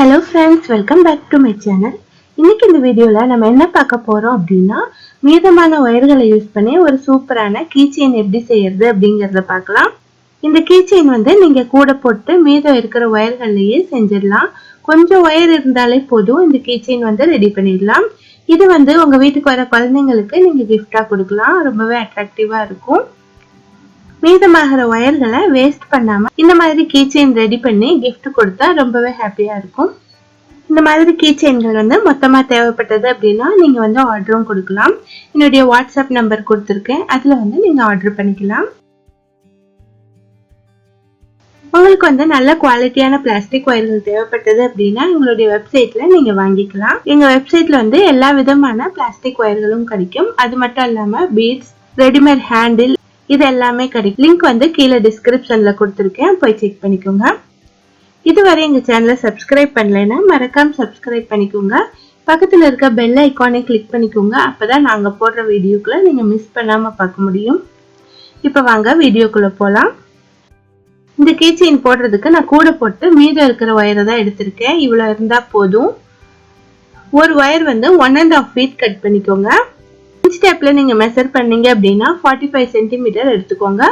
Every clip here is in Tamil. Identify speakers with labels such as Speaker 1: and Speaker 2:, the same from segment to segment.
Speaker 1: Hello friends, welcome back to my channel. இன்னைக்கு இந்த வீடியோல நம்ம என்ன பார்க்க போறோம் அப்படினா மீதமான வயர்களை யூஸ் பண்ணி ஒரு சூப்பரான keychain எப்படி செய்யறது அப்படிங்கறத பார்க்கலாம். இந்த keychain வந்து நீங்க கூட போட்டு மீதம் இருக்கிற வயர்களையே செஞ்சிரலாம். கொஞ்சம் வயர் இருந்தாலே போதும் இந்த keychain வந்து ரெடி பண்ணிடலாம். இது வந்து உங்க வீட்டுக்கு வர குழந்தைகளுக்கு நீங்க gift-ஆ கொடுக்கலாம். ரொம்பவே அட்ராக்டிவா இருக்கும். மீதமாகிற வயர்களை வேஸ்ட் பண்ணாம இந்த மாதிரி keychain ரெடி பண்ணி gift கொடுத்தா ரொம்பவே ஹாப்பியா இருக்கும். இந்த மாதிரி keychainகள் வந்து மொத்தமா தேவைப்பட்டது அப்படினா நீங்க வந்து ஆர்டரும் கொடுக்கலாம். என்னோட வாட்ஸ்அப் நம்பர் கொடுத்திருக்கேன். அதுல வந்து நீங்க ஆர்டர் பண்ணிக்கலாம். உங்களுக்கு வந்து நல்ல குவாலிட்டியான பிளாஸ்டிக் வயர்கள் தேவைப்பட்டது அப்படினா எங்களுடைய வெப்சைட்ல நீங்க வாங்கிக்கலாம். எங்க வெப்சைட்ல வந்து எல்லா விதமான பிளாஸ்டிக் வயர்களும் கிடைக்கும். அது மட்டும் இல்லாம பீட்ஸ், ரெடிமேட் ஹேண்டில் இது எல்லாமே கிடைக்கும். லிங்க் வந்து கீழ டிஸ்கிரிப்ஷன்ல கொடுத்திருக்கேன். போய் செக் பண்ணிக்கோங்க. இதுவரை எங்க சேனலை சப்ஸ்கிரைப் பண்ணலைன்னா மறக்காம சப்ஸ்கிரைப் பண்ணிக்கோங்க. பக்கத்துல இருக்க பெல் ஐகானை கிளிக் பண்ணிக்கோங்க. அப்பதான் நாங்க போடுற வீடியோக்களை நீங்க மிஸ் பண்ணாம பார்க்க முடியும். இப்ப வாங்க வீடியோக்குள்ள போலாம். இந்த keychain போடுறதுக்கு நான் கூட போட்டு மீதம் இருக்கிற வயரை தான் எடுத்திருக்கேன். இவ்வளவு இருந்தா போதும். ஒரு வயர் வந்து 1.5 feet கட் பண்ணிக்கோங்க. இன்ச் டேப்ல நீங்க மெஷர் பண்ணீங்க அப்படின்னா 45 cm எடுத்துக்கோங்க.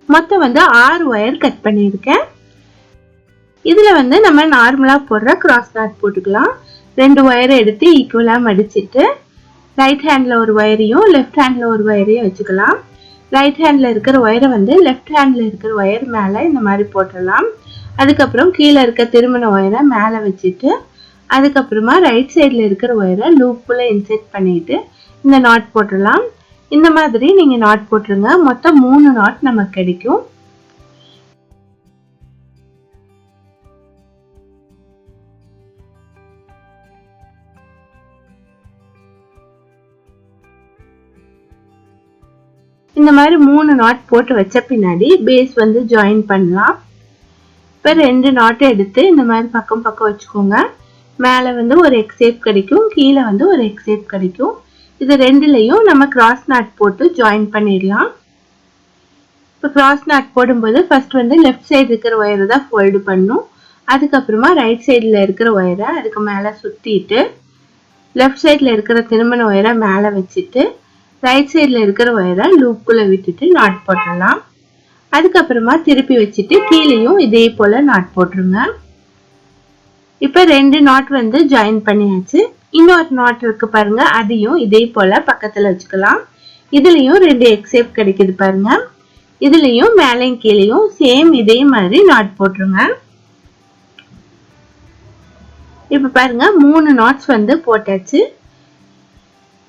Speaker 1: மொத்தம் வந்து 6 வயர் கட் பண்ணியிருக்கேன். இதுல வந்து நம்ம நார்மலா போடுற கிராஸ் நாட் போட்டுக்கலாம். 2 வயரை எடுத்து ஈக்குவலா மடிச்சிட்டு ரைட் ஹேண்ட்ல ஒரு வயரையும் லெஃப்ட் ஹேண்ட்ல ஒரு வயரையும் வச்சுக்கலாம். ரைட் ஹேண்ட்ல இருக்கிற வயரை வந்து லெஃப்ட் ஹேண்ட்ல இருக்கிற வயர் மேல இந்த மாதிரி போட்டுடலாம். அதுக்கப்புறம் கீழே இருக்க திருமண வயரை மேல வச்சுட்டு அதுக்கப்புறமா ரைட் சைட்ல இருக்கிற வயரை லூப்புல இன்செர்ட் பண்ணிட்டு இந்த நாட் போட்டுடலாம். இந்த மாதிரி நீங்க நாட் போட்டுருங்க. மொத்தம் 3 நாட் நமக்கு கிடைக்கும். இந்த மாதிரி 3 நாட் போட்டு வச்ச பின்னாடி பேஸ் வந்து ஜாயின் பண்ணலாம். இப்ப 2 நாட் எடுத்து இந்த மாதிரி பக்கம் பக்கம் வச்சுக்கோங்க. மேல வந்து ஒரு எக் ஷேப் கிடைக்கும், கீழே வந்து ஒரு எக் ஷேப் கிடைக்கும். இது ரெண்டுலயும் நம்ம கிராஸ் நாட் போட்டு ஜாயின் பண்ணிடலாம். இப்ப கிராஸ் நாட் போடும்போது ஃபர்ஸ்ட் வந்து லெஃப்ட் சைடு இருக்கிற வயரை தான் ஃபோல்டு பண்ணும். அதுக்கப்புறமா ரைட் சைடுல இருக்கிற வயரை அதுக்கு மேல சுத்திட்டு லெஃப்ட் சைடுல இருக்கிற திருமண வயரை மேல வச்சுட்டு ரைட் சைடுல இருக்கிற வயரை லூப்புக்குள்ள விட்டுட்டு நாட் போட்டுடலாம். அதுக்கப்புறமா திருப்பி வச்சுட்டு கீழேயும் இதே போல நாட் போட்டுருங்க. இப்ப 2 நாட் வந்து ஜாயின் பண்ணியாச்சு. இன்னொரு நாட் இருக்கு பாருங்க, அதையும் இதே போல பக்கத்துல வச்சுக்கலாம். இதுலயும் 2 எக் ஷேப் கிடைக்குது பாருங்க. இதுலயும் மேலையும் கீழேயும் சேம் இதே மாதிரி நாட் போட்டுருங்க. இப்ப பாருங்க 3 நாட்ஸ் வந்து போட்டாச்சு.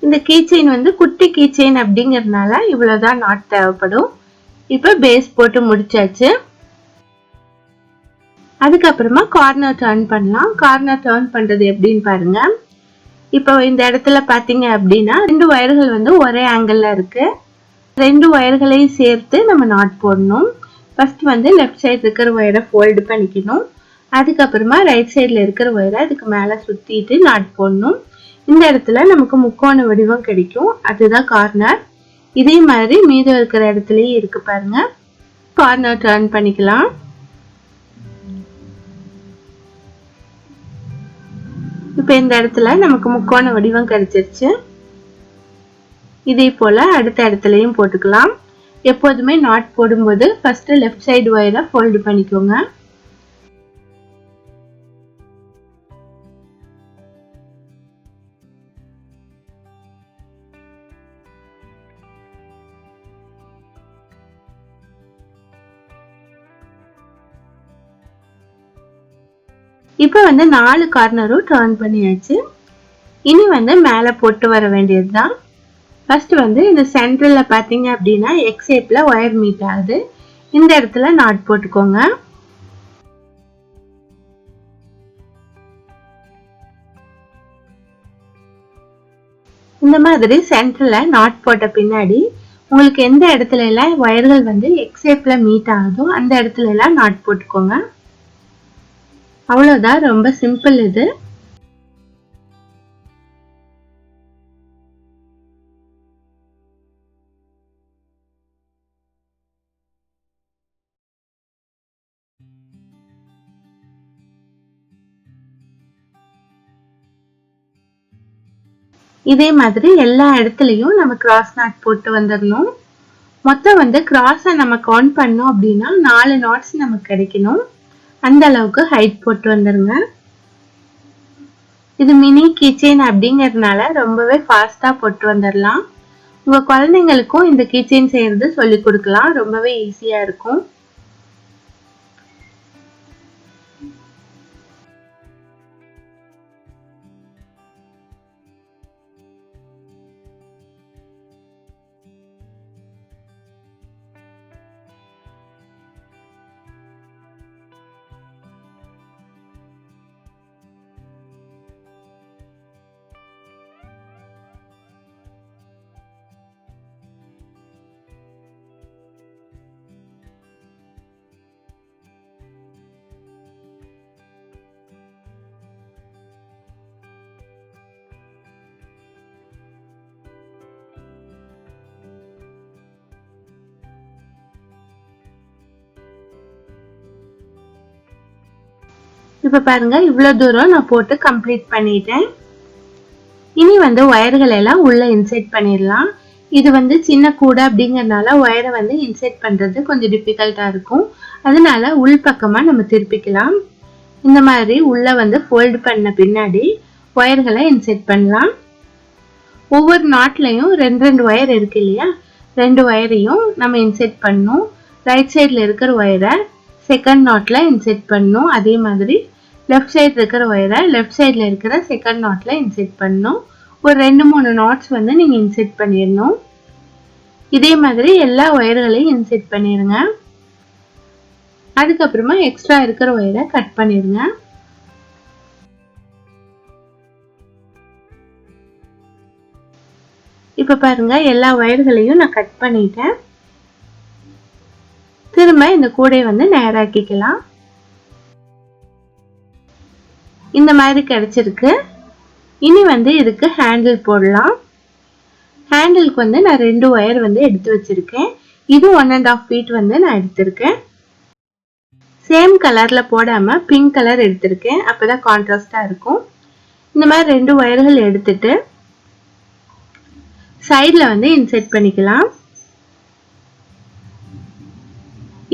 Speaker 1: இந்த keychain வந்து குட்டி keychain அப்படிங்கறதுனால இவ்வளவுதான் நாட் தேவைப்படும். இப்ப பேஸ் போட்டு முடிச்சாச்சு. அதுக்கப்புறமா கார்னர் டர்ன் பண்ணலாம். கார்னர் டர்ன் பண்றது எப்படின்னு பாருங்க. இப்போ இந்த இடத்துல பாத்தீங்க அப்படின்னா 2 வயர்கள் வந்து ஒரே ஆங்கிள் இருக்கு. 2 வயர்களையும் சேர்த்து நம்ம நாட் போடணும். ஃபர்ஸ்ட் வந்து லெஃப்ட் சைடு இருக்கிற வயரை ஃபோல்டு பண்ணிக்கணும். அதுக்கப்புறமா ரைட் சைடுல இருக்கிற வயரை அதுக்கு மேல சுத்திட்டு நாட் போடணும். இந்த இடத்துல நமக்கு முக்கோண வடிவம் கிடைக்கும். அதுதான் கார்னர். இதே மாதிரி மீதம் இருக்கிற இடத்துலயே இருக்கு பாருங்க. கார்னர் டர்ன் பண்ணிக்கலாம். இப்ப இந்த இடத்துல நமக்கு முக்கோண வடிவம் கிடைச்சிருச்சு. இதே போல அடுத்த இடத்துலயும் போட்டுக்கலாம். எப்போதுமே நாட் போடும்போது ஃபர்ஸ்ட் லெஃப்ட் சைடு வயரை ஃபோல்டு பண்ணிக்கோங்க. இப்ப வந்து 4 கார்னரும் டர்ன் பண்ணியாச்சு. இனி வந்து மேல போட்டு வர வேண்டியதுதான். ஃபர்ஸ்ட் வந்து இந்த சென்டர்ல பாத்தீங்க அப்படின்னா எக் ஷேப்ல வயர் மீட் ஆகுது. இந்த இடத்துல நாட் போட்டுக்கோங்க. இந்த மாதிரி சென்டர்ல நாட் போட்ட பின்னாடி உங்களுக்கு எந்த இடத்துல எல்லாம் வயர்கள் வந்து எக் ஷேப்ல மீட் ஆகுதோ அந்த இடத்துல எல்லாம் நாட் போட்டுக்கோங்க. அவ்வளவுதான், ரொம்ப சிம்பிள் இது. இதே மாதிரி எல்லா இடத்துலயும் நம்ம கிராஸ் நாட் போட்டு வந்துடணும். மொத்தம் வந்து கிராஸை நம்ம கவுண்ட் பண்ணோம் அப்படின்னா 4 நாட்ஸ் நமக்கு கிடைக்கணும். அந்த அளவுக்கு ஹைட் போட்டு வந்துருங்க. இது மினி கீச்செயின் அப்படிங்கறதுனால ரொம்பவே ஃபாஸ்டா போட்டு வந்துடலாம். உங்க குழந்தைங்களுக்கும் இந்த கீச்செயின் செய்யறது சொல்லி கொடுக்கலாம். ரொம்பவே ஈஸியா இருக்கும். இப்ப பாருங்க, இவ்வளவு தூரம் நான் போட்டு கம்ப்ளீட் பண்ணிட்டேன். இனி வந்து ஒயர்கள் எல்லாம் உள்ள இன்செர்ட் பண்ணிடலாம். இது வந்து சின்ன கூடை அப்படிங்கறதுனால ஒயரை வந்து இன்செர்ட் பண்றது கொஞ்சம் டிஃபிகல்ட்டா இருக்கும். அதனால உள் பக்கமா நம்ம திருப்பிக்கலாம். இந்த மாதிரி உள்ள வந்து ஃபோல்ட் பண்ண பின்னாடி ஒயர்களை இன்செர்ட் பண்ணலாம். ஒவ்வொரு நாட்லயும் 2 ஒயர் இருக்கு இல்லையா, 2 ஒயரையும் நம்ம இன்செர்ட் பண்ணணும். ரைட் சைட்ல இருக்கிற ஒயரை செகண்ட் நாட்ல இன்செர்ட் பண்ணணும். அதே மாதிரி லெஃப்ட் சைடு இருக்கிற ஒயரை லெஃப்ட் சைட்ல இருக்கிற செகண்ட் நாட்ல இன்செர்ட் பண்ணணும். ஒரு 2-3 நாட்ஸ் வந்து நீங்க இன்செர்ட் பண்ணிடணும். இதே மாதிரி எல்லா ஒயர்களையும் இன்செர்ட் பண்ணிருங்க. அதுக்கப்புறமா எக்ஸ்ட்ரா இருக்கிற ஒயரை கட் பண்ணிருங்க. இப்ப பாருங்க, எல்லா ஒயர்களையும் நான் கட் பண்ணிட்டேன். திரும்ப இந்த கூடையை வந்து நேராக்கிக்கலாம். இந்த மாதிரி கிடைச்சிருக்கு. இனி வந்து இதுக்கு ஹேண்டில் போடலாம். ஹேண்டிலுக்கு வந்து நான் 2 ஒயர் வந்து எடுத்து வச்சிருக்கேன். இது 1.5 feet வந்து நான் எடுத்திருக்கேன். சேம் கலர்ல போடாம பிங்க் கலர் எடுத்திருக்கேன். அப்பதான் கான்ட்ராஸ்டா இருக்கும். இந்த மாதிரி 2 ஒயர்கள் எடுத்துட்டு சைட்ல வந்து இன்செர்ட் பண்ணிக்கலாம்.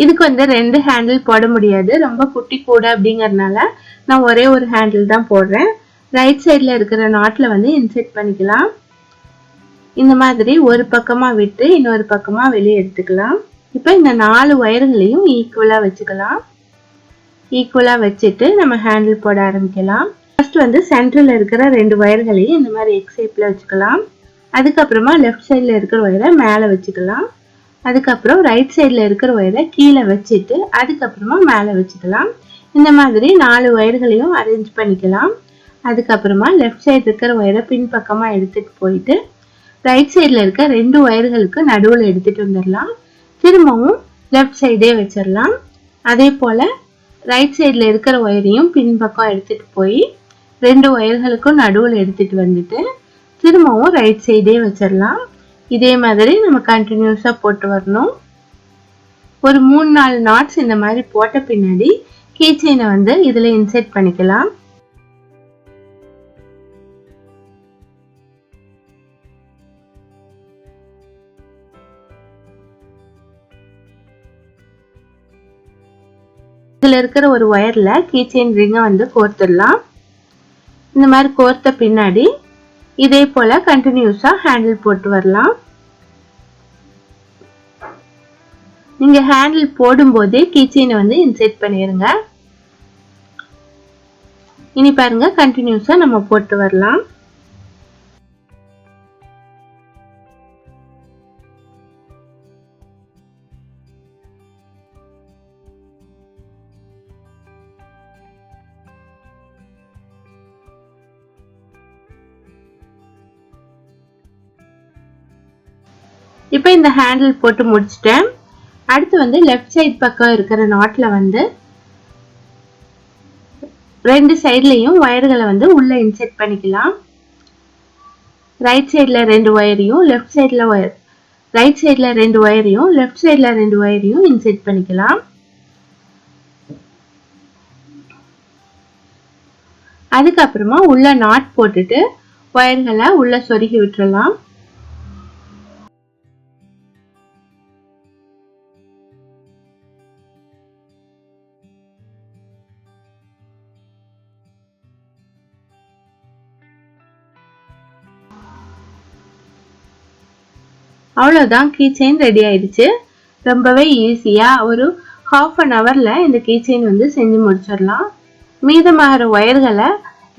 Speaker 1: இதுக்கு வந்து 2 ஹேண்டில் போட முடியாது, ரொம்ப குட்டி கூடை அப்படிங்கறதுனால நான் ஒரே ஒரு ஹேண்டில் தான் போடுறேன். ரைட் சைட்ல இருக்கிற நாட்ல வந்து இன்செர்ட் பண்ணிக்கலாம். இந்த மாதிரி ஒரு பக்கமா விட்டு இன்னொரு பக்கமா வெளியே எடுத்துக்கலாம். இப்போ இந்த 4 ஒயர்களையும் ஈக்குவலா வச்சுக்கலாம். ஈக்குவலா வச்சுட்டு நம்ம ஹேண்டில் போட ஆரம்பிக்கலாம். ஃபர்ஸ்ட் வந்து சென்டர்ல இருக்கிற 2 ஒயர்களையும் இந்த மாதிரி எக்ஸ் ஷேப்ல வச்சுக்கலாம். அதுக்கப்புறமா லெஃப்ட் சைட்ல இருக்கிற ஒயரை மேல வச்சுக்கலாம். அதுக்கப்புறம் ரைட் சைட்ல இருக்கிற ஒயரை கீழே வச்சுட்டு அதுக்கப்புறமா மேல வச்சுக்கலாம். இந்த மாதிரி 4 ஒயர்களையும் அரேஞ்ச் பண்ணிக்கலாம். அதுக்கப்புறமா லெஃப்ட் சைடு இருக்கிற ஒயரை பின்பக்கமா எடுத்துட்டு போயிட்டு ரைட் சைட்ல இருக்க 2 ஒயர்களுக்கு நடுவில் எடுத்துட்டு வந்துடலாம். திரும்பவும் லெஃப்ட் சைடே வச்சிடலாம். அதே போல ரைட் சைட்ல இருக்கிற ஒயரையும் பின்பக்கம் எடுத்துட்டு போய் 2 ஒயர்களுக்கும் நடுவில் எடுத்துட்டு வந்துட்டு திரும்பவும் ரைட் சைடே வச்சிடலாம். இதே மாதிரி நம்ம கண்டினியூஸா போட்டு வரணும். ஒரு 3-4 நாட்ஸ் இந்த மாதிரி போட்ட பின்னாடி கீச்செயினை வந்து இதுல இன்செர்ட் பண்ணிக்கலாம். இதுல இருக்கிற ஒரு ஒயர்ல கீச்செயின் ரிங்கை வந்து கோர்த்துடலாம். இந்த மாதிரி கோர்த்த பின்னாடி இதே போல கண்டினியூஸா ஹேண்டில் போட்டு வரலாம். நீங்க ஹேண்டில் போடும் போதே கீச்செயினை வந்து இன்செர்ட் பண்ணிருங்க. இனி பாருங்க, கண்டினியூஸா நம்ம போட்டு வரலாம். இப்போ இந்த ஹேண்டில் போட்டு முடிச்சிட்டேன். அடுத்து வந்து லெஃப்ட் சைடு பக்கம் இருக்கிற நாட்ல வந்து 2 சைட்லயும் ஒயர்களை வந்து உள்ள இன்செர்ட் பண்ணிக்கலாம். ரைட் சைடுல 2 ஒயரையும் லெஃப்ட் சைடுல ரைட் சைடுல 2 ஒயரையும் லெஃப்ட் சைடுல 2 ஒயரையும் இன்செர்ட் பண்ணிக்கலாம். அதுக்கப்புறமா உள்ள நாட் போட்டுட்டு ஒயர்களை உள்ள சொருகி விட்டுறலாம். அவ்வளவுதான், கீச்செயின் ரெடி ஆயிடுச்சு. ரொம்பவே ஈஸியா ஒரு ஹாஃப் அன் ஹவர்ல இந்த கீச்செயின் வந்து செஞ்சு முடிச்சிடலாம். மீதமாகிற ஒயர்களை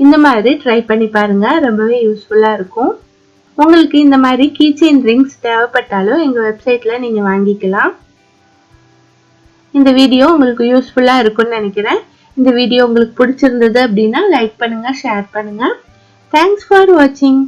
Speaker 1: இந்த மாதிரி ட்ரை பண்ணி பாருங்க, ரொம்பவே யூஸ்ஃபுல்லா இருக்கும். உங்களுக்கு இந்த மாதிரி கீச்செயின் ரிங்ஸ் தேவைப்பட்டாலும் எங்க வெப்சைட்ல நீங்க வாங்கிக்கலாம். இந்த வீடியோ உங்களுக்கு யூஸ்ஃபுல்லா இருக்கும்னு நினைக்கிறேன். இந்த வீடியோ உங்களுக்கு பிடிச்சிருந்தது அப்படின்னா லைக் பண்ணுங்க, ஷேர் பண்ணுங்க. தேங்க்ஸ் ஃபார் வாட்சிங்.